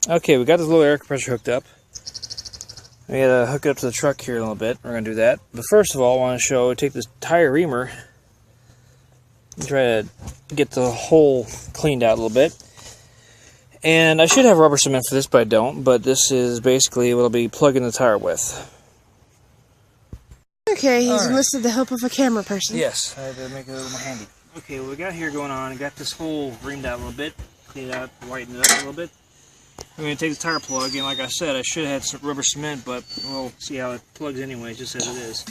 Okay, we got this little air compressor hooked up. We gotta hook it up to the truck here in a little bit. We're gonna do that. But first of all, I want to show, take this tire reamer and try to get the hole cleaned out a little bit. And I should have rubber cement for this, but I don't. But this is basically what I'll be plugging the tire with. Okay, he's enlisted the help of a camera person. Yes, I had to make it a little more handy. Okay, what we got here going on, I got this hole reamed out a little bit, cleaned it out, whitened it up a little bit. I'm going to take the tire plug, and like I said, I should have had some rubber cement, but we'll see how it plugs anyway, just as it is.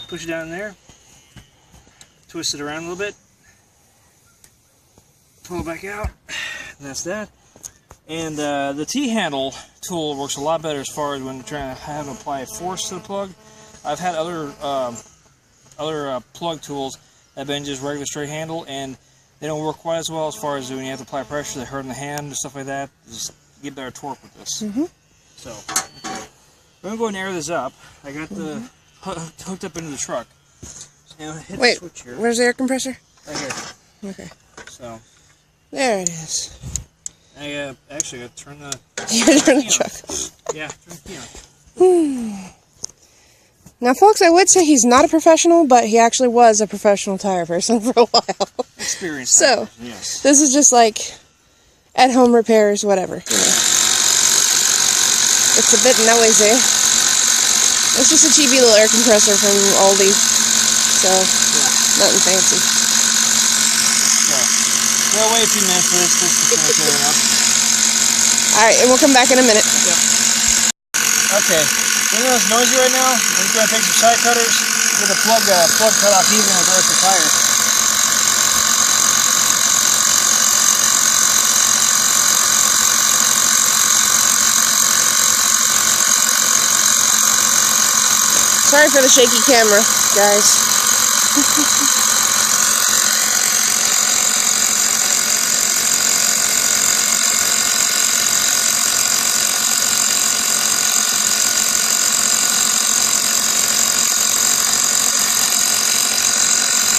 Push it down in there, twist it around a little bit, pull it back out, and that's that. And the T-handle tool works a lot better as far as when trying to have to apply force to the plug. I've had other plug tools that have been just regular straight handle, and they don't work quite as well as far as when you have to apply pressure. They hurt in the hand and stuff like that. Just get better torque with this. So, okay. We're gonna go and air this up. I got the hooked up into the truck. And hit the switch here. Where's the air compressor? Right here. Okay. So. There it is. I actually got to turn the. Turn the truck. Yeah, turn the key on. Now, folks, I would say he's not a professional, but he actually was a professional tire person for a while. Experienced. So, yes. This is just like at-home repairs, whatever. You know. It's a bit noisy. It's just a cheapy little air compressor from Aldi, so nothing fancy. So, we'll wait a few minutes for this to finish clearing up. Alright, and we'll come back in a minute. Yep. Okay. Even though it's noisy right now, I'm just going to take some side cutters, get the plug cut off even with the rest of the tire. Sorry for the shaky camera, guys.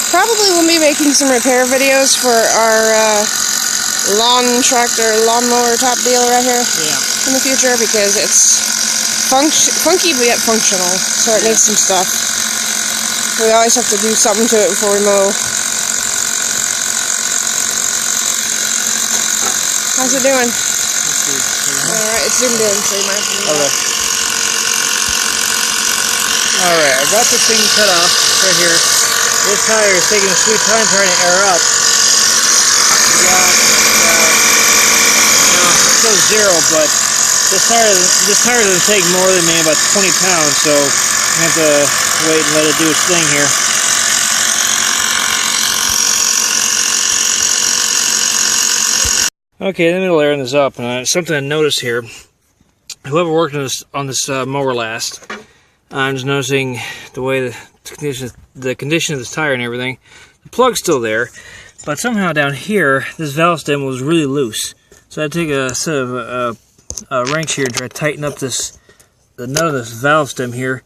Probably we'll be making some repair videos for our lawnmower top deal right here in the future, because it's funky but yet functional, so it needs some stuff. We always have to do something to it before we mow. How's it doing? Alright, it's zoomed in, so you might have to Alright, I got this thing cut off right here. This tire is taking a sweet time trying to air up. It shows 0, but this tire doesn't take more than maybe about 20 pounds, so I have to wait and let it do its thing here. Okay, in the middle of airing this up, and something I noticed here. Whoever worked on this mower last, I'm just noticing the way the condition of this tire and everything. The plug's still there, but somehow down here, this valve stem was really loose. So I had to take a set of a wrench here and try to tighten up the nut of this valve stem here.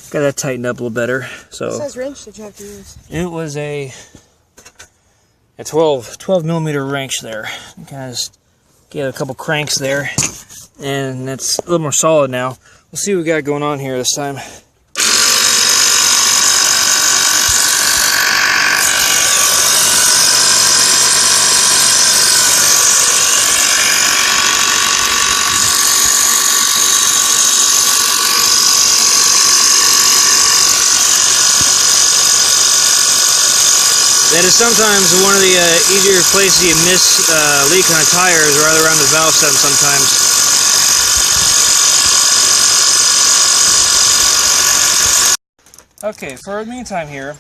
Got that tightened up a little better. So what size wrench did you have to use? It was a 12 millimeter wrench there. Kind of just gave it a couple cranks there, and that's a little more solid now. We'll see what we got going on here this time. That is sometimes one of the easier places you miss leak on a tire is right around the valve stem sometimes. Okay, for the meantime here,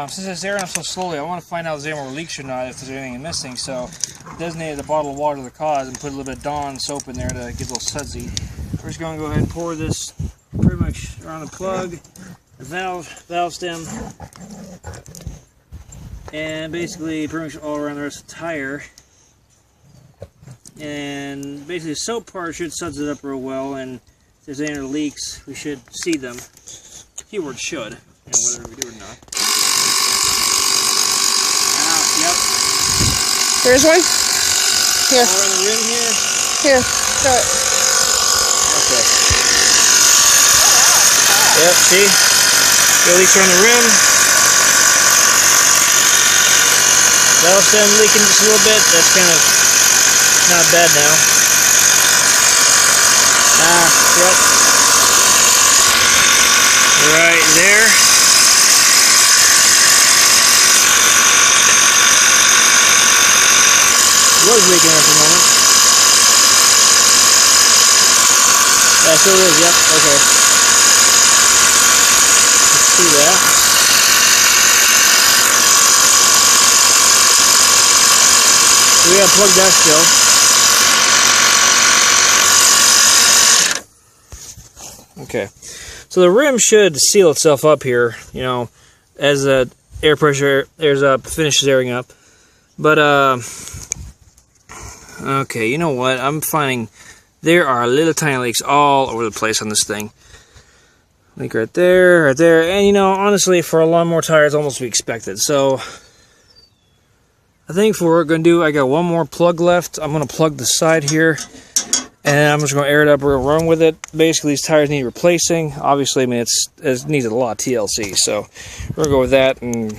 since it's airing up so slowly, I want to find out if there's any more leaks or not, if there's anything missing. So, designated a bottle of water the cause and put a little bit of Dawn soap in there to get a little sudsy. We're just going to go ahead and pour this pretty much around the plug, the valve stem, and basically pretty much all around the rest of the tire. And basically the soap part should suds it up real well, and if there's any other leaks, we should see them. Keyword should, and whether we do or not. Yep. There's one? Here. On the rim here? Here, throw it. Okay. Yep, see? At least on the rim. That'll stem leaking just a little bit. That's kind of not bad now. Yep. Right there. Was leaking at the moment. Yeah, so it is, yep, okay. Let's see that. We gotta plug that still. Okay. So the rim should seal itself up here, you know, as the air pressure airs up, finishes airing up. But, okay, you know what? I'm finding there are little tiny leaks all over the place on this thing. Leak right there, and you know, honestly, for a lawnmower tire, it's almost to be expected. So, I think for what we're going to do, I got one more plug left. I'm going to plug the side here, and I'm just going to air it up. We're going to run with it. Basically, these tires need replacing. Obviously, I mean, it needs a lot of TLC, so we're going to go with that and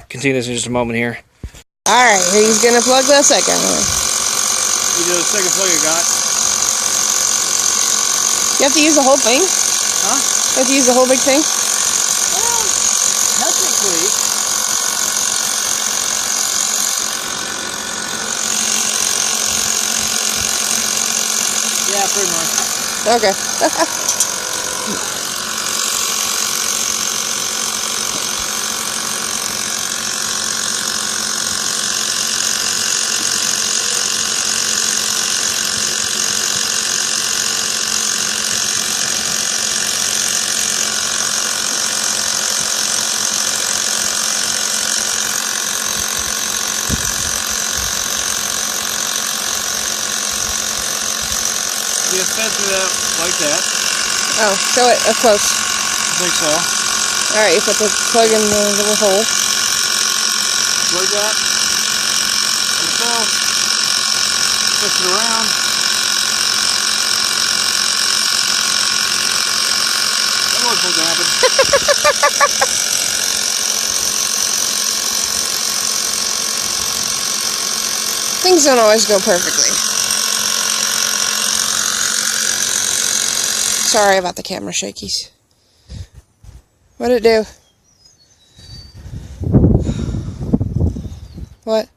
continue this in just a moment here. Alright, he's going to plug the second one. You do the second plug you got. You have to use the whole thing? Huh? You have to use the whole big thing? Well, technically. Yeah, pretty much. Okay. You can fence it up like that. Oh, show it up close. I think so. Alright, you put the plug in the little hole. Like that. Like so. Twist it around. That looks like it happened. Things don't always go perfectly. Sorry about the camera shakies. What'd it do? What?